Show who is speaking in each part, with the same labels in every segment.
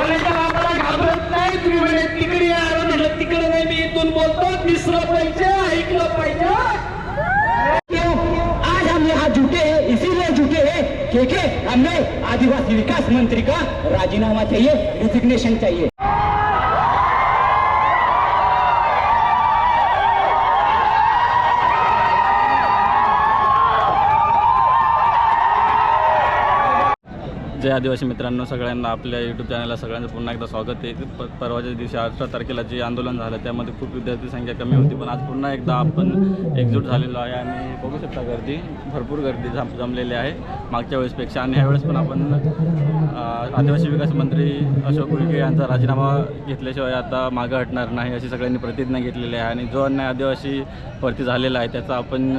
Speaker 1: कॉलेजच्या बाबाला घाबरत नाही. तुम्ही म्हणे तिकडे यार म्हटलं तिकडे नाही, मी इथून बोलतो. दिसलं पाहिजे, ऐकलं पाहिजे. आज हम यहाँ जुटे हैं, इसीलिए जुटे हैं क्योंकि हमें आदिवासी विकास मंत्री का राजीनामा चाहिए, रिजिग्नेशन चाहिए.
Speaker 2: जय आदिवासी मित्रांनो, सगळ्यांना आपल्या यूट्यूब चॅनलला सगळ्यांचं पुन्हा एकदा स्वागत आहे. परवाच्या दिवशी 18 तारखेला जे आंदोलन झालं त्यामध्ये खूप विद्यार्थी संख्या कमी होती, पण आज पुन्हा एकदा आपण एकजूट झालेलो आहे आणि बघू शकता गर्दी, भरपूर गर्दी जमलेली आहे मागच्या वेळेसपेक्षा. आणि ह्यावेळेस पण आपण आदिवासी विकास मंत्री अशोक उईके यांचा राजीनामा घेतल्याशिवाय आता मागं हटणार नाही अशी सगळ्यांनी प्रतिज्ञा घेतलेली आहे. आणि जो अन्याय आदिवासीवरती झालेला आहे त्याचा आपण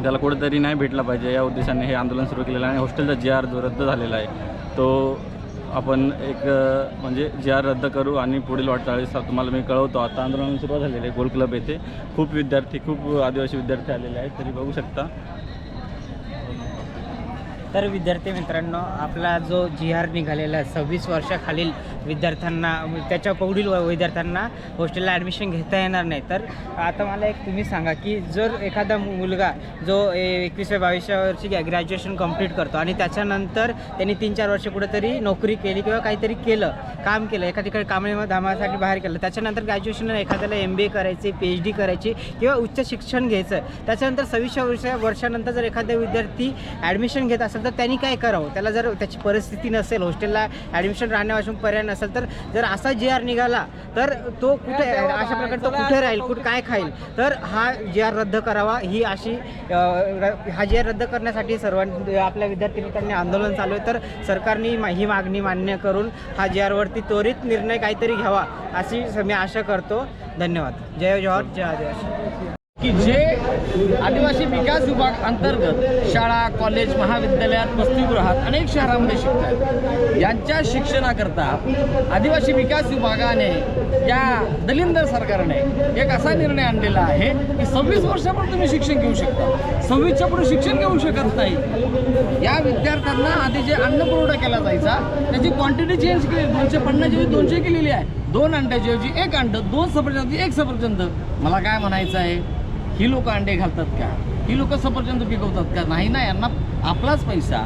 Speaker 2: त्याला कुठेतरी नाही भेटला पाहिजे या उद्देशाने हे आंदोलन सुरू केलेलं आहे. आणि हॉस्टेलचा GR जो रद्द झालेला आहे तो आपण म्हणजे GR रद्द करू आणि पुढील वाटचाळीस तुम्हाला मी कळवतो. आता आंदोलन सुरुवात झालेलं आहे. गोल क्लब येथे खूप आदिवासी विद्यार्थी आलेले आहेत, तरी बघू शकता.
Speaker 3: तर विद्यार्थी मित्रांनो, आपला जो GR निघालेला 26 वर्षाखालील विद्यार्थ्यांना, त्याच्या पुढील विद्यार्थ्यांना हॉस्टेलला ॲडमिशन घेता येणार नाही. तर आता मला एक तुम्ही सांगा की जर एखादा मुलगा जो 21-22 वर्षी ग्रॅज्युएशन कंप्लीट करतो आणि त्याच्यानंतर त्यांनी 3-4 वर्ष कुठेतरी नोकरी केली किंवा काहीतरी काम केलं, एका ठिकाणी कामासाठी बाहेर केलं, त्याच्यानंतर ग्रॅज्युएशन एखाद्याला MBA करायची, PhD करायची किंवा उच्च शिक्षण घ्यायचं, त्याच्यानंतर 26 वर्षानंतर जर एखादा विद्यार्थी ॲडमिशन घेत असेल तर त्यांनी काय करावं? त्याला जर त्याची परिस्थिती नसेल, हॉस्टेलला ॲडमिशन राहण्यापासून पर्याय नसेल, तर जर असा GR निघाला तर तो कुठे, अशा प्रकारे तो कुठे राहील, काय खाईल? तर हा GR रद्द करावा, ही अशी हा GR रद्द करण्यासाठी सर्वांनी, आपल्या विद्यार्थी मित्रांनी आंदोलन चालू आहे. तर सरकारने ही मागणी मान्य करून हा GR वरती त्वरित निर्णय काहीतरी घ्यावा अशी मी आशा करतो. धन्यवाद. जय जोहार, जय आदिवासी.
Speaker 4: की जे आदिवासी विकास विभाग अंतर्गत शाळा, कॉलेज, महाविद्यालयात, वसतिगृहात अनेक शहरामध्ये शिकतात, यांच्या शिक्षणाकरता आदिवासी विकास विभागाने, या दलिंदर सरकारने एक असा निर्णय आणलेला आहे की 26 वर्षापर्यंत तुम्ही शिक्षण घेऊ शकता, 26च्या पुढे शिक्षण घेऊ शकत नाही. या विद्यार्थ्यांना आधी जे अन्न पुरवठा केला जायचा त्याची क्वांटिटी चेंज केली, 250 ऐवजी 200 केलेली आहे. 2 अंड्याची ऐवजी 1 अंड, 2 सफरचंद 1 सफरचंद. मला काय म्हणायचं आहे, ही लोक अंडे घालतात का? ही लोक सफरचंद पिकवतात का? नाही ना, यांना आपलाच पैसा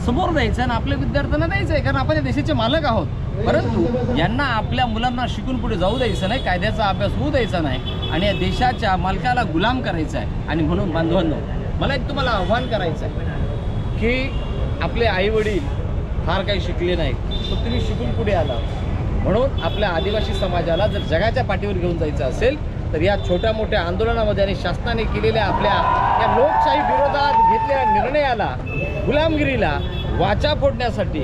Speaker 4: समोर द्यायचा आणि आपल्या विद्यार्थ्यांना द्यायचा आहे, कारण आपण या देशाचे मालक आहोत. परंतु यांना आपल्या मुलांना शिकून पुढे जाऊ द्यायचं नाही, कायद्याचा अभ्यास होऊ द्यायचा नाही आणि या देशाच्या मालकाला गुलाम करायचा आहे. आणि म्हणून बांधवांनो, मला एक तुम्हाला आव्हान करायचं आहे की आपले आईवडील फार काही शिकले नाहीत, पण तुम्ही शिकून पुढे आला. म्हणून आपल्या आदिवासी समाजाला जर जगाच्या पाठीवर घेऊन जायचं असेल तर या छोट्या मोठ्या आंदोलनामध्ये आणि शासनाने केलेल्या आपल्या या लोकशाही विरोधात घेतलेल्या निर्णयाला, गुलामगिरीला वाचा फोडण्यासाठी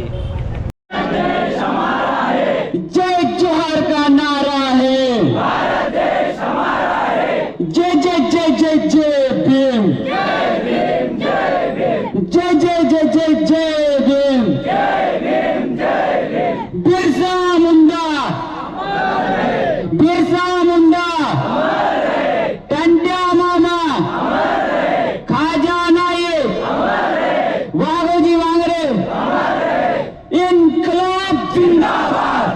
Speaker 1: जय जोहार का नारा है, भारत देश हमारा है. जय जय जय जय जय भीम, जय भीम जय भीम, जय जय जय जय जय भीम, जय भीम जय भीम. बिरसा मुंडा, बिरसा मुंडा, टंट्या मामा, खाजा नाईक, वाघोजी वांगरे, इन्कलाब जिंदाबाद,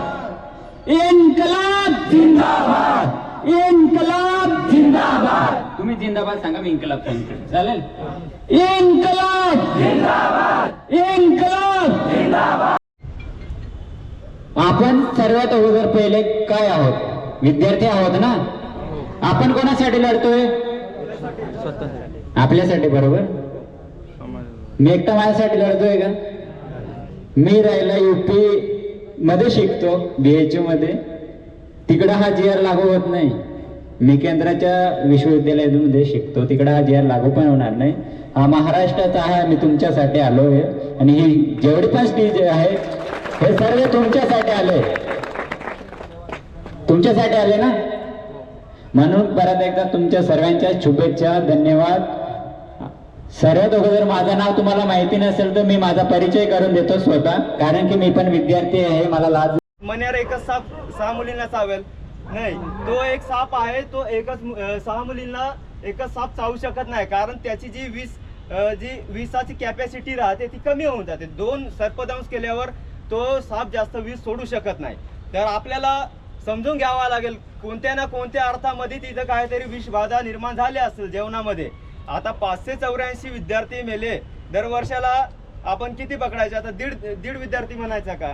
Speaker 1: इन्कलाब जिंदाबाद, इन्कलाब जिंदाबाद. तुम्ही जिंदाबाद सांगा, मी इन्कलाब सांगतो, चालेल? इन्कलाब जिंदाबाद, इन्कलाब जिंदाबाद. आपण सर्वात अगोदर पहिले काय आहोत? विद्यार्थी आहोत ना. आपण कोणासाठी लढतोय? आपल्यासाठी, बरोबर. मी एकटा माझ्यासाठी लढतोय का? मी राहिला UP मध्ये शिकतो, BHU मध्ये. तिकडं हा GR लागू होत नाही. मी केंद्राच्या विश्वविद्यालयामध्ये शिकतो, तिकडं हा GR लागू पण होणार नाही. हा महाराष्ट्राचा आहे, मी तुमच्यासाठी आलोय. आणि ही जेवढी पण स्टेज आहे हे सर्व तुमच्यासाठी आले, तुमच्यासाठी आले ना. म्हणून परत एकदा तुमच्या सर्वांच्या शुभेच्छा, धन्यवाद. सर्वात अगोदर माझं नाव तुम्हाला माहिती नसेल तर मी माझा परिचय करून देतो स्वतः, कारण की मी पण विद्यार्थी आहे, मला लाज.
Speaker 5: मण्यावर एकच साप 6 मुलींना चावेल नाही, तो एक साप आहे, तो एकच 6 मुलींना एकच साप चावू शकत नाही, कारण त्याची जी विषाची कॅपॅसिटी राहते ती कमी होऊन जाते. 2 सर्पदंश केल्यावर तो साप जास्त विष सोडू शकत नाही. तर आपल्याला समजून घ्यावा लागेल कोणत्या ना कोणत्या अर्थामध्ये तिथं काहीतरी विषबाधा निर्माण झाली असेल जेवणामध्ये. आता 584 विद्यार्थी मेले दरवर्षाला. आपण किती पकडायचे आता? दीड विद्यार्थी म्हणायचा का?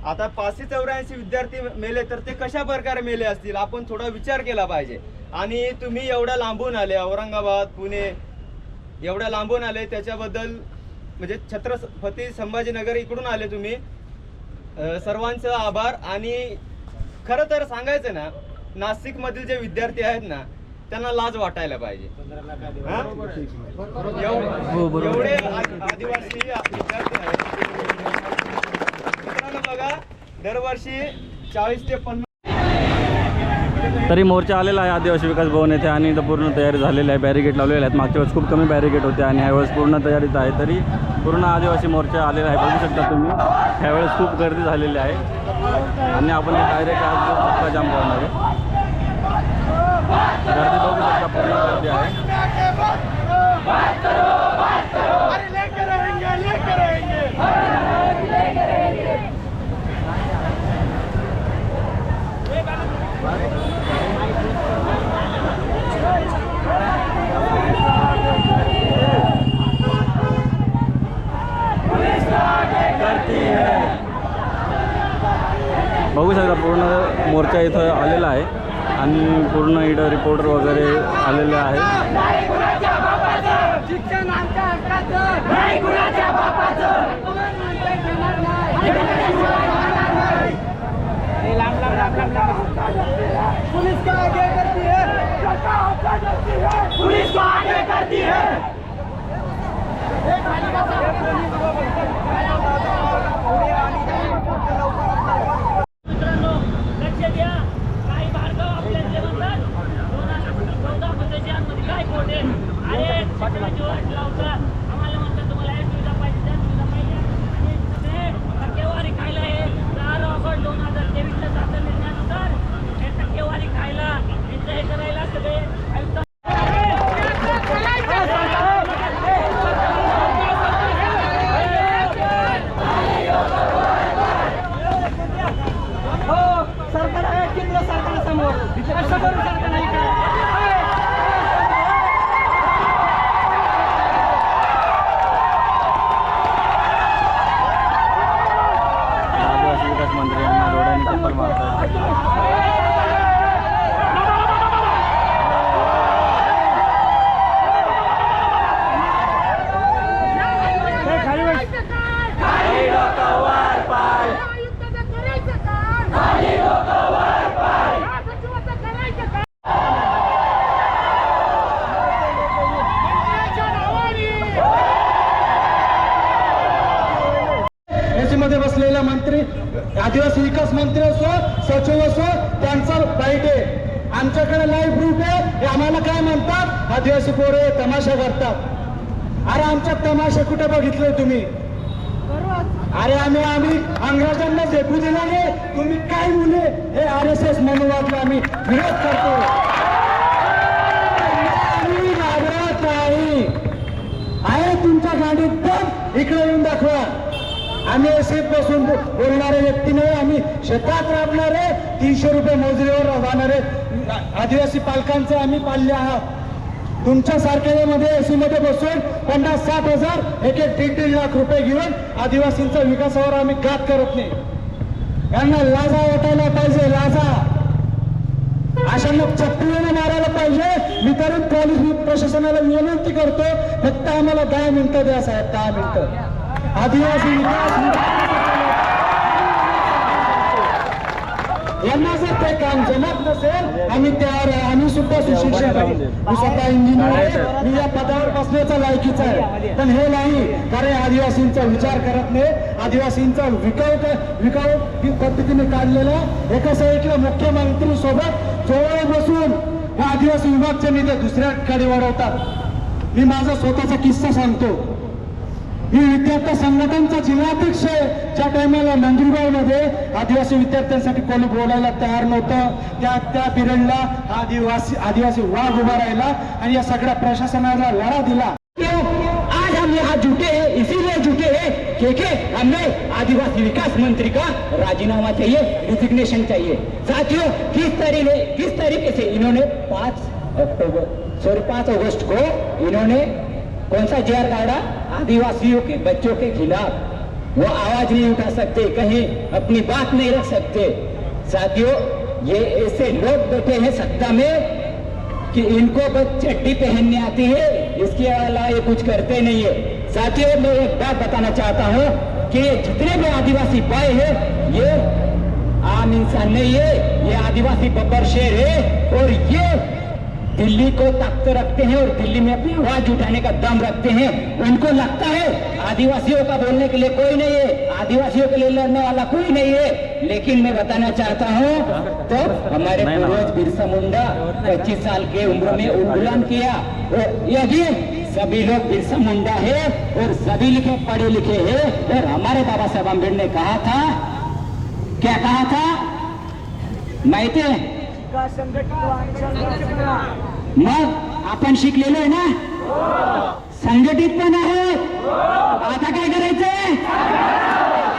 Speaker 5: आता 584 विद्यार्थी मेले तर ते कशा प्रकारे मेले असतील आपण थोडा विचार केला पाहिजे. आणि तुम्ही एवढ्या लांबून आले, औरंगाबाद पुणे एवढ्या लांबून आले त्याच्याबद्दल म्हणजे छत्रपती संभाजीनगर इकडून आले तुम्ही, सर्वांचं आभार. आणि खरं तर सांगायचं ना, नाशिक मधील जे विद्यार्थी आहेत ना त्यांना लाज वाटायला पाहिजे. एवढे आदिवासी विद्यार्थी आहेत मित्रांनो. बघा दरवर्षी 40 ते 50
Speaker 2: तरी मोर्चा आलेला आहे आदिवासी विकास भवन येथे आणि इथं पूर्ण तयारी झालेली आहे. बॅरिकेड लावलेले आहेत. मागच्या वेळेस खूप कमी बॅरिकेड होते आणि ह्यावेळेस पूर्ण तयारीत आहे. तरी पूर्ण आदिवासी मोर्चा आलेला आहे. बघू शकता तुम्ही ह्यावेळेस खूप गर्दी झालेली आहे आणि आपण डायरेक्ट आज चक्का जाम करणार आहे. गर्दी बघू शकता, पूर्ण गर्दी आहे. बघू शकता पूर्ण मोर्चा इथं आलेला आहे आणि पूर्ण इथं रिपोर्टर वगैरे आलेले आहे.
Speaker 5: पुलिस को आगे करती है, पुलिस को आगे करती है.
Speaker 6: मित्रांनो लक्ष द्या, काही भार्गव आपल्या जेवणात 2014 मध्ये ज्यामध्ये काय कोट आहे अरे शिक्षणाची लावतात. आम्हाला म्हणतात तुम्हाला हे सुविधा पाहिजे, त्या सुविधा पाहिजे आणि सगळे टक्केवारी खायला आहे. 10 ऑगस्ट 2023ला शासन निर्णयानुसार हे टक्केवारी खायला यांचं हे करायला सगळे आयुक्त
Speaker 4: सरकार आहे केंद्र सरकारसमोर असं करू शकत नाही का?
Speaker 2: आदिवासी विकास मंत्री यांना डोळ्यांनी टप्पल मारतात.
Speaker 7: मध्ये बसलेला मंत्री, आदिवासी विकास मंत्री असो, सचिव असो, त्यांचा बाईट आहे. आमच्याकडे लाईव्ह प्रूफ आहे. हे आम्हाला काय म्हणतात, आदिवासी पोरे तमाशा करतात. अरे आमच्या तमाशा कुठे बघितले तुम्ही? अरे आम्ही अंग्रेजांना झेपू दिला नाही. तुम्ही काय मुले हे RSS मनोवादला आम्ही विरोध करतो. आम्ही घाबरत नाही. आहे तुमच्या गाडीत पण इकडे येऊन दाखवा. आम्ही शेत बसून बोलणारे व्यक्ती नाही. आम्ही शेतात राबणारे 300 रुपये मोजरीवर जाणारे आदिवासी पालकांचे आम्ही पाल्य आहात. तुमच्या सारख्यामध्ये एसी मध्ये बसून 50-60 हजार एक 1.5 लाख रुपये घेऊन आदिवासींच्या विकासावर आम्ही घात करत नाही. यांना लाजा वाटायला पाहिजे, लाजा. अशांना चप्पलीने मारायला पाहिजे. मी तरी पोलीस प्रशासनाला विनंती करतो, फक्त आम्हाला 10 मिनिटं द्या साहेब, 10 मिनिटं. आदिवासी विकास यांना जर ते काम जमत नसेल आम्ही त्यावर आम्ही सुद्धा सुशिक्षित आहे. मी स्वतः इंजिनियर आहे. मी या पदावर बसण्याचा लायकीचा आहे. पण हे नाही, कारण आदिवासींचा विचार करत नाही. आदिवासींचा विकाऊ पद्धतीने काढलेला एका साईडला मुख्यमंत्री सोबत जवळ बसून या आदिवासी विभागचे नेते दुसऱ्याकडे वाढवतात. मी माझा स्वतःचा किस्सा सांगतो. मी विद्यार्थी संघटनेचा जिल्हाध्यक्ष आहे. ज्या टायमाला नंदुरबारमध्ये आदिवासी विद्यार्थ्यांसाठी कोणी बोलायला तयार नव्हतं, त्या पिरियडला आदिवासी वाघ उभा राहिला आणि या सगळ्या प्रशासनाला लढा दिला. आज हम यहाँ जुटे हैं, इसीलिए जुटे हैं के हमें आदिवासी विकास मंत्री का राजीनामा चाहिए, रिजिग्नेशन चाहिए। साथियों, किस तरीके से इन्होंने 5 अगस्त को इन्होंने कौन सा जीआर काढ़ा? आदिवासियों के बच्चों के खिलाफ। वो आवाज नहीं उठा सकते, कहीं अपनी बात नहीं रख सकते। साथियों, ये ऐसे लोग बैठे हैं सत्ता में कि इनको बस चड्डी पहनने आती है, इसके अलावा ये कुछ करते नहीं है। साथियों, मैं एक बात बताना चाहता हूँ कि जितने भी आदिवासी भाई हैं, ये आम इंसान नहीं है, ये आदिवासी बब्बर शेर है और ये दिल्ली को ताकत रखते हैं और दिल्ली में अपनी आवाज उठाने का दम रखते हैं। उनको लगता है आदिवासियों का बोलने के लिए कोई नहीं है, आदिवासियों के लिए लड़ने वाला कोई नहीं है। लेकिन मैं बताना चाहता हूँ, तो हमारे पूर्वज बिरसा मुंडा 25 साल के उम्र में उन्मूलन किया। और यदि सभी लोग बिरसा मुंडा है और सभी लिखे पढ़े लिखे हैं, और हमारे बाबा साहेब आंबेडकर ने कहा था, क्या कहा था माहिती आहे? मग आपण शिकलेलो आहे ना, संघटित पण आहे। आता काय करायचंय?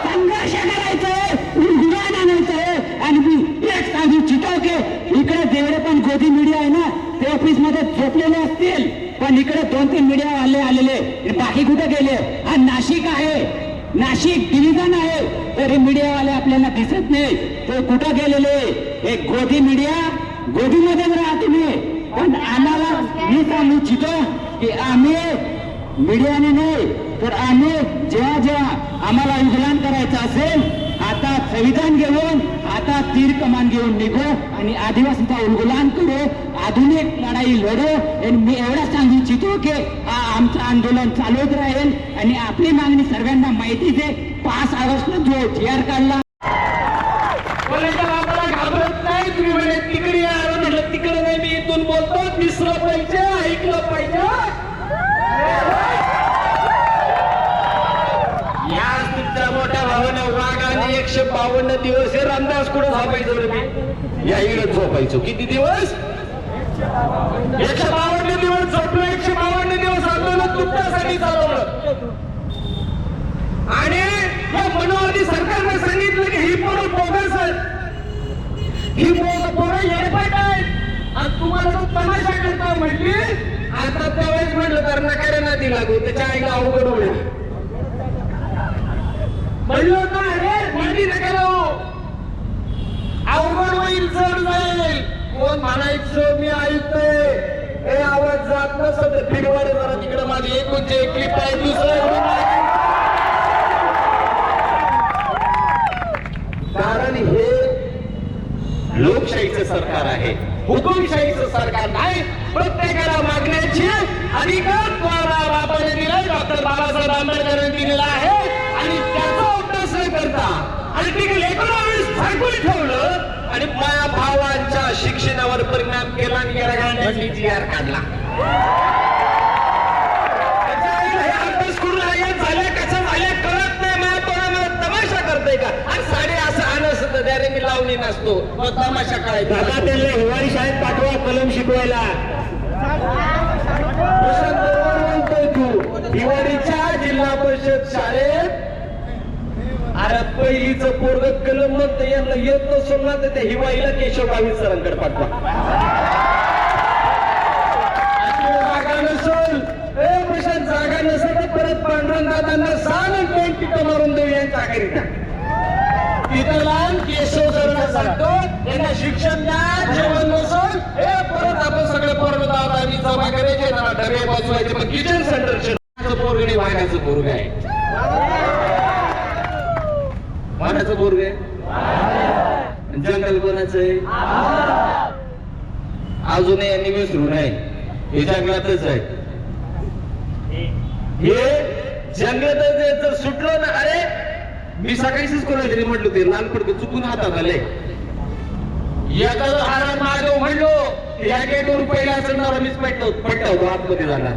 Speaker 7: संघर्ष करायचंय, उलगडून आणायचंय। आणि मी एक सांगू इच्छितो की इकडे जेवढे पण गोदी मीडिया आहे ना, ते ऑफिस मध्ये झोपलेले असतील, पण इकडे 2-3 मीडिया आलेले, बाकी कुठे गेले? हा नाशिक आहे, नाशिक डिव्हिजन आहे, तरी मीडियावाले आपल्याला दिसत नाही, ते कुठं गेलेले? एक गोदी मीडिया, गोदीमध्येच राहा तुम्ही। पण आम्हाला मी सांगू इच्छितो की आम्ही मीडियाने नाही, तर आम्ही जेव्हा आम्हाला उलगडण करायचं असेल, आता संविधान घेऊन, आता तीर कमान घेऊन निघू आणि आदिवासीचा उलगडण करू, आधुनिक लढाई लढू। आणि मी एवढं सांगू इच्छितो की आमचं आंदोलन चालूच राहील आणि आपली मागणी सर्वांना माहितीच आहे। 5 ऑगस्टला जो जीआर काढला, घाबरत नाही तुम्ही, म्हणे तिकडे आलं, म्हटलं तिकडे नाही, मी इथून बोलतो, दिसलं पाहिजे, ऐकलं पाहिजे। याच तुमच्या मोठ्या भावाने वाघाने 152 दिवस हे रामदास कुठं झोपायचो रे? मी या इकडे झोपायचो। किती दिवस? 152 दिवस झोपलो, 152 दिवस आंदोलन तुमच्यासाठी चालवलं। आणि या मनोवादी सरकारने सांगितलं की ही पोरं बोगस आहेत, ही पोरं येडपाट आहेत, आणि तुम्हाला तो तमाशा करता म्हटली। आता त्यावेळेस म्हटलं तर नका नदी लागू, त्याच्या आईला अवघड होईल, म्हणलं होतं अरे नदी नका लावू, अवघड होईल, जड जाईल। कोण म्हणायचं मी ऐकतोय, हे आवाज जात नसत फिरवाडे जरा तिकडे माझी एकूणची एक क्लिप आहे, दुसरं कारण हे लोकशाहीचं सरकार आहे, हुकुमशाहीचं सरकार नाही। प्रत्येकाला मागण्याची अधिकार बाबाने दिलाय, डॉक्टर बाबासाहेब आंबेडकरांनी दिलेला आहे, आणि त्याचा अभ्यास न करता आर्टिकल 19 झाकून ठेवलं आणि माया भावांच्या शिक्षणावर परिणाम केला आणि गिरागांनी जीआर काढला। अभ्यास करून झाल्या कशा झाल्या कळत नाही, मला कोणाला तमाशा करतोय का? आणि साडे असं आणत द्या रे, मी लावणी नसतो, मग तमाशा करायचा। आता त्यांना हिवाळी शाळेत पाठवा कलम शिकवायला। म्हणतोय तू हिवाळीच्या जिल्हा परिषद शाळेत, अरे पहिलीचं पोरग कलम म्हणतं, यांना येत नसून ना तर त्या हिवाळीला केशव गावी सरांकडे पाठवा। जागा नसल, प्रशांत जागा नसेल तर परत पांडुरंग दादांना सांग, पेंट टिकं मारून देऊ यांच्या करिता। तिथं लहान केशव सरांना सांगतो, त्यांना शिक्षण द्या, जेवण नसल, हे परत आपण सगळे पोरग दादांनी जमा करायचे ना, डबे बसवायचे, पण किचन सेंटर पोरगणी वाघाचं पोरग आहे। कोणाचं पोरग आहे? जंगल कोणाचं आहे? अजूनही यांनी विसरू नये, हे जंगलातच आहे, हे जंगलातच आहे। जर सुटलं ना, अरे मी सकाळीच कोणाला तरी म्हटलं, ते लाल फडकं चुकून हातात आले, एखादं हारात मागव म्हणलो, या गेटवर पहिला असणार मीच पटवतो आतमध्ये जाणार।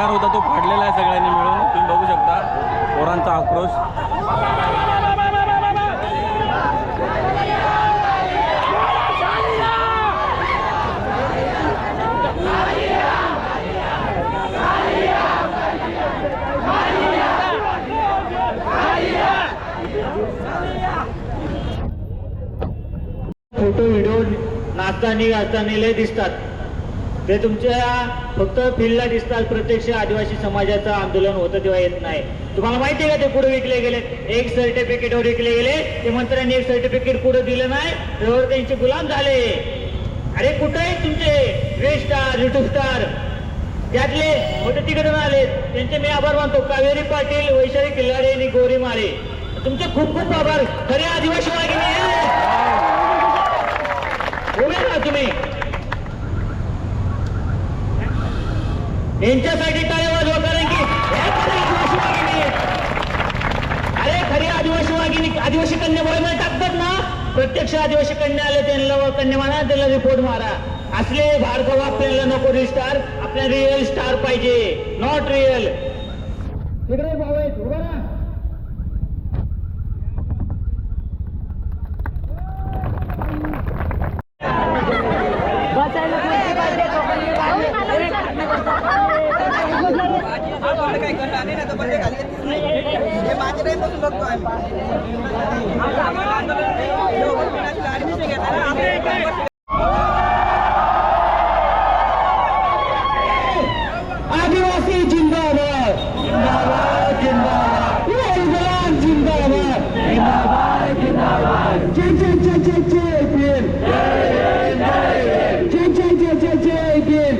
Speaker 2: होता तो फाडलेला आहे सगळ्यांनी मिळून, तुम्ही बघू शकता पोरांचा आक्रोश।
Speaker 7: फोटो व्हिडिओ नाचताना गाजताना लय दिसतात, ते तुमच्या फक्त फील्डला दिसतात. प्रत्यक्ष आदिवासी समाजाचं आंदोलन होतं तेव्हा येत नाही. तुम्हाला माहिती आहे का ते कुठे विकले गेले? एक सर्टिफिकेटवर विकले गेले. ते मंत्र्यांनी एक सर्टिफिकेट कुठं दिलं नाही, त्यावर त्यांचे गुलाम झाले. अरे कुठे आहेत तुमचे वे स्टार, युट्यूब स्टार? त्यातले होते तिकडून आले, त्यांचे मी आभार मानतो. कावेरी पाटील, वैशाली किल्लारे आणि गौरी माळे, तुमचे खूप खूप आभार. खरे आदिवासी वाघिणी उभे राहा तुम्ही. यांच्यासाठी टाळ्या वाजवा, कारण की हे खरे आदिवासी वाघिणी आहेत. अरे खरी आदिवासी वाघिणी आदिवासी कन्या बरोबर टाकतात ना, प्रत्यक्ष आदिवासी कन्या आले त्यांना कन्या मारा, त्याला रिपोर्ट मारा. असले भार्गव आपल्याला नको स्टार, आपल्याला रिअल स्टार पाहिजे, नॉट रिअल. तिकडे भाऊ आहेत, उभा राहा. आदिवासी जिंदाबाद, जिंदाबाद, जिंदाबाद. युवक जिंदाबाद, जिंदाबाद, जिंदाबाद. जय जय जय जय जय भीम, जय जय जय जय जय भीम.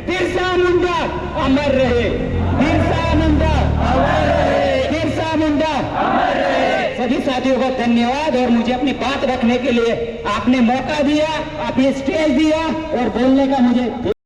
Speaker 7: बिरसा मुंडा अमर रहे, बिरसा मुंडा अमर रहे, बिरसा मुंडा अमर रहे. सभी साथियों को धन्यवाद और मुझे अपनी बात रखने के लिए आपने मौका दिया, आपने स्टेज दिया और बोलने का मुझे